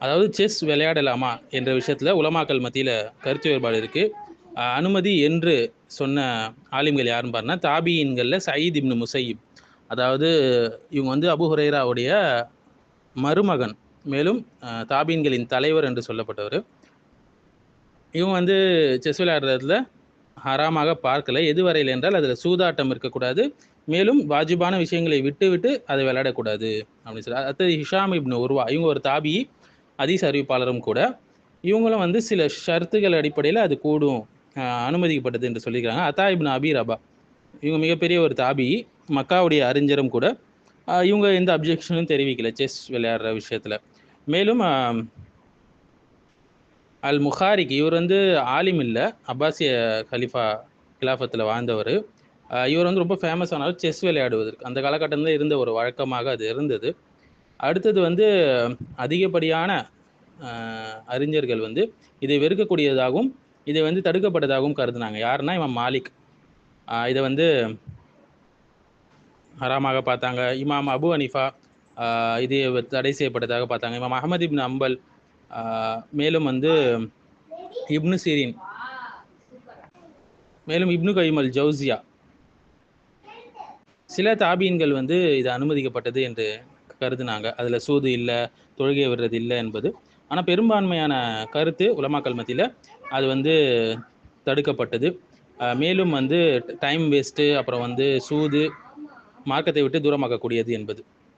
அதாவது செஸ் விளையாடலாமா என்ற விஷயத்தில் உலமாக்கல் மத்தியில் கருத்து வேறுபாடு இருக்குது. அனுமதி என்று சொன்ன ஆலிம்கள் யாருன்னு பாருன்னா, தாபியின்களில் சயீத் இப்னு முசையிப், அதாவது இவங்க வந்து அபு ஹுரைராவுடைய மருமகன், மேலும் தாபீன்களின் தலைவர் என்று சொல்லப்பட்டவர். இவங்க வந்து செஸ் விளையாடுறதுல ஹராமாக பார்க்கல. எது வரையில் என்றால் அதில் சூதாட்டம் இருக்கக்கூடாது, மேலும் வாஜிபான விஷயங்களை விட்டு விட்டு அதை விளையாடக்கூடாது அப்படின்னு சொல்லி. அடுத்தது ஹிஷாம் இப்னு உர்வா, இவங்க ஒரு தாபி, ஹதீஸ் அறிவிப்பாளரும் கூட. இவங்களும் வந்து சில ஷர்த்துகள் அடிப்படையில் அது கூடும், அனுமதிக்கப்பட்டது என்று சொல்லியிருக்காங்க. அத்தா இப்னு அபி ரபா, இவங்க மிகப்பெரிய ஒரு தாபி, மக்காவுடைய அறிஞரும் கூட. இவங்க எந்த அப்ஜெக்ஷனும் தெரிவிக்கல செஸ் விளையாடுற விஷயத்தில். மேலும் அல் முஹாரிக், இவர் வந்து ஆலிம் இல்லை, அப்பாசிய கலிஃபா கிலாஃபத்தில் வாழ்ந்தவர். இவர் வந்து ரொம்ப ஃபேமஸ் ஆனவர் செஸ் விளையாடுவதற்கு. அந்த காலகட்டத்தில் இருந்த ஒரு வழக்கமாக அது இருந்தது. அடுத்தது வந்து அதிகப்படியான அறிஞர்கள் வந்து இதை வெறுக்கக்கூடியதாகவும் இதை வந்து தடுக்கப்பட்டதாகவும் கருதுனாங்க. யாருன்னா இமாம் மாலிக் இதை வந்து ஹராமாக பார்த்தாங்க. இமாம் அபு ஹனீஃபா இது தடை செய்யப்பட்டதாக பார்த்தாங்க. இமாம் அஹமது இப்னு அம்பல், மேலும் வந்து இப்னு சீரின், மேலும் இப்னு கைம் அல் ஜவுசியா, சில தாபீன்கள் வந்து இது அனுமதிக்கப்பட்டது என்று கருதுனாங்க. அதில் சூது இல்லை, தொழுகை விடுறது இல்லை என்பது. ஆனால் பெரும்பான்மையான கருத்து உலமாக்கல் மத்தியில் அது வந்து தடுக்கப்பட்டது. மேலும் வந்து டைம் வேஸ்ட்டு, அப்புறம் வந்து சூது, மார்க்கத்தை விட்டு தூரமாக்கக்கூடியது என்பது.